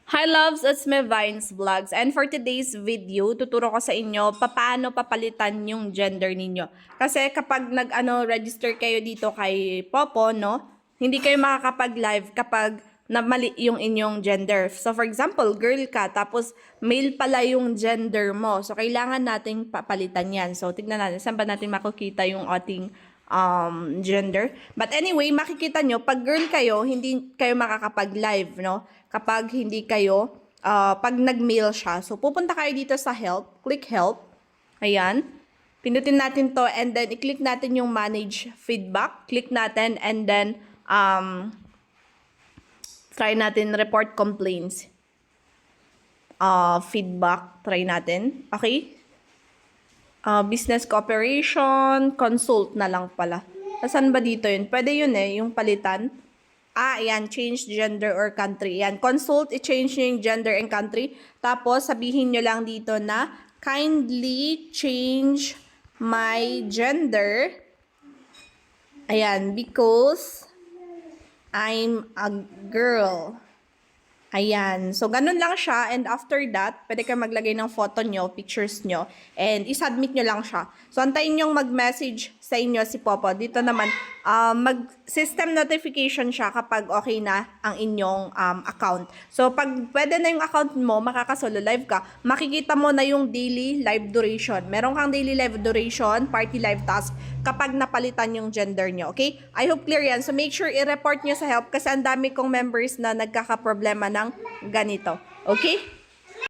Hi loves, it's me Vines Vlogs, and for today's video, tuturo ko sa inyo paano papalitan yung gender ninyo. Kasi kapag register kayo dito kay Popo, no, hindi kayo makakapag-live kapag mali yung inyong gender. So for example, girl ka, tapos male pala yung gender mo. So kailangan nating papalitan yan. So tignan natin, saan ba natin makikita yung ating gender. But anyway, makikita nyo, pag girl kayo, hindi kayo makakapag-live, no? Kapag hindi kayo, pag nag-mail siya. So, pupunta kayo dito sa help, click help. Ayan. Pindutin natin to and then i-click natin yung manage feedback. Click natin and then try natin report complaints. Feedback, try natin. Okay? Business cooperation, consult na lang pala. Saan ba dito yun? Pwede yun yung palitan. Ayan, change gender or country. Ayan, consult, i-change nyo yung gender and country. Tapos, sabihin nyo lang dito na, kindly change my gender. Ayan, because I'm a girl. Ayan. So, ganun lang siya. And after that, pwede kayo maglagay ng photo nyo, pictures nyo, and isubmit nyo lang siya. So, antayin nyo mag-message sa inyo si Popo. Dito naman, mag-system notification siya kapag okay na ang inyong account. So, pag pwede na yung account mo, makakasolo live ka, makikita mo na yung daily live duration. Meron kang daily live duration, party live task, kapag napalitan yung gender nyo. Okay? I hope clear yan. So, make sure i-report nyo sa help kasi ang dami kong members na nagkakaproblema ng ganito. Okay?